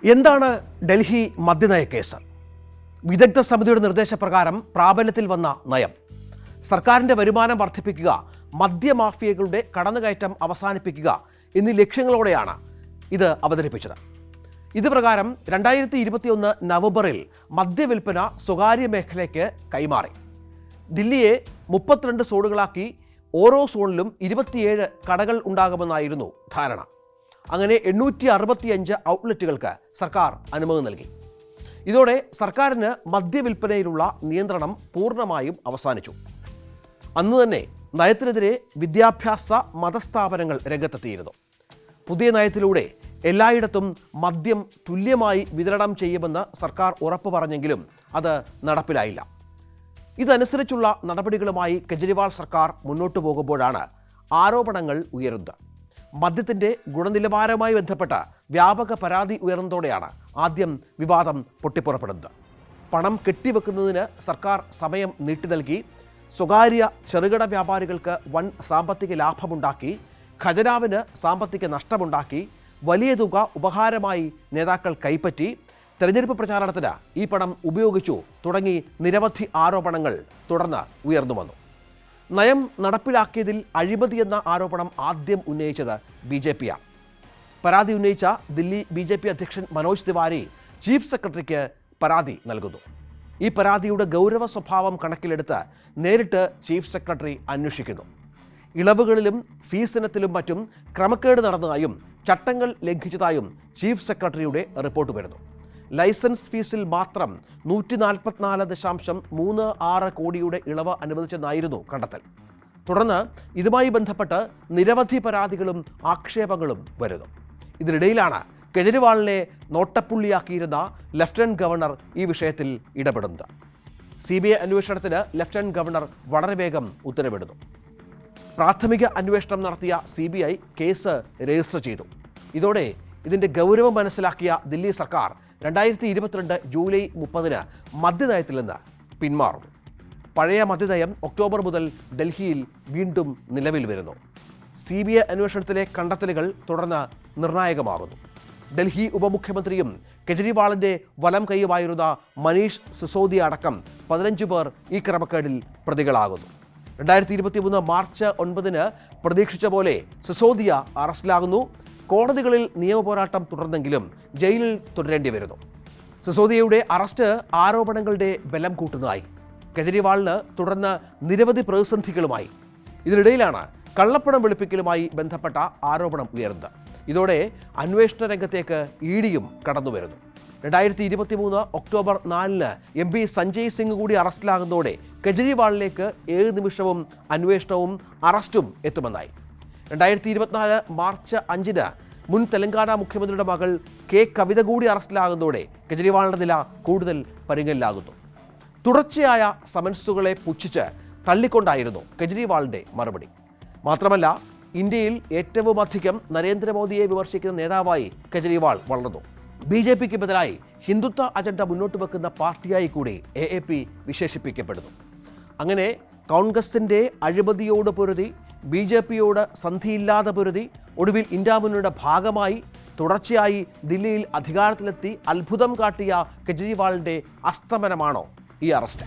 എന്താണ് ഡൽഹി മദ്യനയ കേസ്? വിദഗ്ധ സമിതിയുടെ നിർദ്ദേശപ്രകാരം പ്രാബല്യത്തിൽ വന്ന നയം സർക്കാരിൻ്റെ വരുമാനം വർദ്ധിപ്പിക്കുക, മദ്യമാഫിയകളുടെ കടന്നുകയറ്റം അവസാനിപ്പിക്കുക എന്നീ ലക്ഷ്യങ്ങളോടെയാണ് ഇത് അവതരിപ്പിച്ചത്. ഇത് പ്രകാരം 2021 നവംബറിൽ മദ്യവിൽപ്പന സ്വകാര്യ മേഖലയ്ക്ക് കൈമാറി. ദില്ലിയെ 32 സോണുകളാക്കി ഓരോ സോണിലും 27 കടകൾ ഉണ്ടാകുമെന്നായിരുന്നു ധാരണ. അങ്ങനെ 865 ഔട്ട്ലെറ്റുകൾക്ക് സർക്കാർ അനുമതി നൽകി. ഇതോടെ സർക്കാരിന് മദ്യവിൽപ്പനയിലുള്ള നിയന്ത്രണം പൂർണ്ണമായും അവസാനിച്ചു. അന്ന് തന്നെ നയത്തിനെതിരെ വിദ്യാഭ്യാസ മതസ്ഥാപനങ്ങൾ രംഗത്തെത്തിയിരുന്നു. പുതിയ നയത്തിലൂടെ എല്ലായിടത്തും മദ്യം തുല്യമായി വിതരണം ചെയ്യുമെന്ന് സർക്കാർ ഉറപ്പു പറഞ്ഞെങ്കിലും അത് നടപ്പിലായില്ല. ഇതനുസരിച്ചുള്ള നടപടികളുമായി കെജ്രിവാൾ സർക്കാർ മുന്നോട്ടു പോകുമ്പോഴാണ് ആരോപണങ്ങൾ ഉയരുന്നത്. മദ്യത്തിൻ്റെ ഗുണനിലവാരവുമായി ബന്ധപ്പെട്ട വ്യാപക പരാതി ഉയർന്നതോടെയാണ് ആദ്യം വിവാദം പൊട്ടിപ്പുറപ്പെടുന്നത്. പണം കെട്ടിവെക്കുന്നതിന് സർക്കാർ സമയം നീട്ടി നൽകി, സ്വകാര്യ ചെറുകിട വ്യാപാരികൾക്ക് വൻ സാമ്പത്തിക ലാഭമുണ്ടാക്കി, ഖജനാവിന് സാമ്പത്തിക നഷ്ടമുണ്ടാക്കി, വലിയ തുക ഉപഹാരമായി നേതാക്കൾ കൈപ്പറ്റി, തെരഞ്ഞെടുപ്പ് പ്രചാരണത്തിന് ഈ പണം ഉപയോഗിച്ചു തുടങ്ങി നിരവധി ആരോപണങ്ങൾ തുടർന്ന് ഉയർന്നു വന്നു. നയം നടപ്പിലാക്കിയതിൽ അഴിമതി എന്ന ആരോപണം ആദ്യം ഉന്നയിച്ചത് BJP ആണ്. പരാതി ഉന്നയിച്ച ദില്ലി BJP അധ്യക്ഷൻ മനോജ് തിവാരി ചീഫ് സെക്രട്ടറിക്ക് പരാതി നൽകുന്നു. ഈ പരാതിയുടെ ഗൗരവ സ്വഭാവം കണക്കിലെടുത്ത് നേരിട്ട് ചീഫ് സെക്രട്ടറി അന്വേഷിക്കുന്നു. ഇളവുകളിലും ഫീസ് ഇനത്തിലും മറ്റും ക്രമക്കേട് നടന്നതായും ചട്ടങ്ങൾ ലംഘിച്ചതായും ചീഫ് സെക്രട്ടറിയുടെ റിപ്പോർട്ട് വരുന്നു. ലൈസൻസ് ഫീസിൽ മാത്രം 144.36 കോടിയുടെ ഇളവ് അനുവദിച്ചെന്നായിരുന്നു കണ്ടെത്തൽ. തുടർന്ന് ഇതുമായി ബന്ധപ്പെട്ട് നിരവധി പരാതികളും ആക്ഷേപങ്ങളും വരുന്നു. ഇതിനിടയിലാണ് കെജ്രിവാളിനെ നോട്ടപ്പുള്ളിയാക്കിയിരുന്ന ലഫ്റ്റനന്റ് ഗവർണർ ഈ വിഷയത്തിൽ ഇടപെടുന്നത്. CBI അന്വേഷണത്തിന് ലഫ്റ്റനന്റ് ഗവർണർ വളരെ വേഗം ഉത്തരവിടുന്നു. പ്രാഥമിക അന്വേഷണം നടത്തിയ CBI കേസ് രജിസ്റ്റർ ചെയ്തു. ഇതോടെ ഇതിൻ്റെ ഗൗരവം മനസ്സിലാക്കിയ ദില്ലി സർക്കാർ 2022 ജൂലൈ 30 മദ്യനയത്തിൽ നിന്ന് പിന്മാറുന്നു. പഴയ മദ്യനയം ഒക്ടോബർ മുതൽ ഡൽഹിയിൽ വീണ്ടും നിലവിൽ വരുന്നു. CBI അന്വേഷണത്തിലെ കണ്ടെത്തലുകൾ തുടർന്ന് നിർണായകമാകുന്നു. ഡൽഹി ഉപമുഖ്യമന്ത്രിയും കെജ്രിവാളിൻ്റെ വലം കൈയുമായിരുന്ന മനീഷ് സിസോദിയ അടക്കം 15 പേർ ഈ ക്രമക്കേടിൽ പ്രതികളാകുന്നു. 2023 മാർച്ച് 9 പ്രതീക്ഷിച്ച പോലെ സിസോദിയ അറസ്റ്റിലാകുന്നു. കോടതികളിൽ നിയമപോരാട്ടം തുടർന്നെങ്കിലും ജയിലിൽ തുടരേണ്ടി വരുന്നു. സിസോദിയയുടെ അറസ്റ്റ് ആരോപണങ്ങളുടെ ബലം കൂട്ടുന്നതായി. കെജ്രിവാളിന് തുടർന്ന് നിരവധി പ്രതിസന്ധികളുമായി. ഇതിനിടയിലാണ് കള്ളപ്പണം വെളുപ്പിക്കലുമായി ബന്ധപ്പെട്ട ആരോപണം ഉയർന്നത്. ഇതോടെ അന്വേഷണ രംഗത്തേക്ക് EDയും കടന്നു വരുന്നു. 2023 ഒക്ടോബർ 4 MP സഞ്ജയ് സിംഗ് കൂടി അറസ്റ്റിലാകുന്നതോടെ കെജ്രിവാളിലേക്ക് ഏത് നിമിഷവും അന്വേഷണവും അറസ്റ്റും എത്തുമെന്നായി. 2024 മാർച്ച് 5 മുൻ തെലങ്കാന മുഖ്യമന്ത്രിയുടെ മകൾ K കവിത കൂടി അറസ്റ്റിലാകുന്നതോടെ കെജ്രിവാളിൻ്റെ നില കൂടുതൽ പരുങ്ങലിലാകുന്നു. തുടർച്ചയായ സമൻസുകളെ പുച്ഛിച്ച് തള്ളിക്കൊണ്ടായിരുന്നു കെജ്രിവാളിൻ്റെ മറുപടി. മാത്രമല്ല, ഇന്ത്യയിൽ ഏറ്റവും അധികം നരേന്ദ്രമോദിയെ വിമർശിക്കുന്ന നേതാവായി കെജ്രിവാൾ വളർന്നു. BJPക്ക് ബദലായി ഹിന്ദുത്വ അജണ്ട മുന്നോട്ട് വെക്കുന്ന പാർട്ടിയായി കൂടി AAP വിശേഷിപ്പിക്കപ്പെടുന്നു. അങ്ങനെ കോൺഗ്രസിൻ്റെ അഴിമതിയോട് പൊരുതി, BJPയോട് സന്ധിയില്ലാതെ പൊരുതി, ഒടുവിൽ ഇന്ത്യ മുന്നണിയുടെ ഭാഗമായി തുടർച്ചയായി ദില്ലിയിൽ അധികാരത്തിലെത്തി അത്ഭുതം കാട്ടിയ കെജ്രിവാളിൻ്റെ അസ്തമനമാണോ ഈ അറസ്റ്റ്?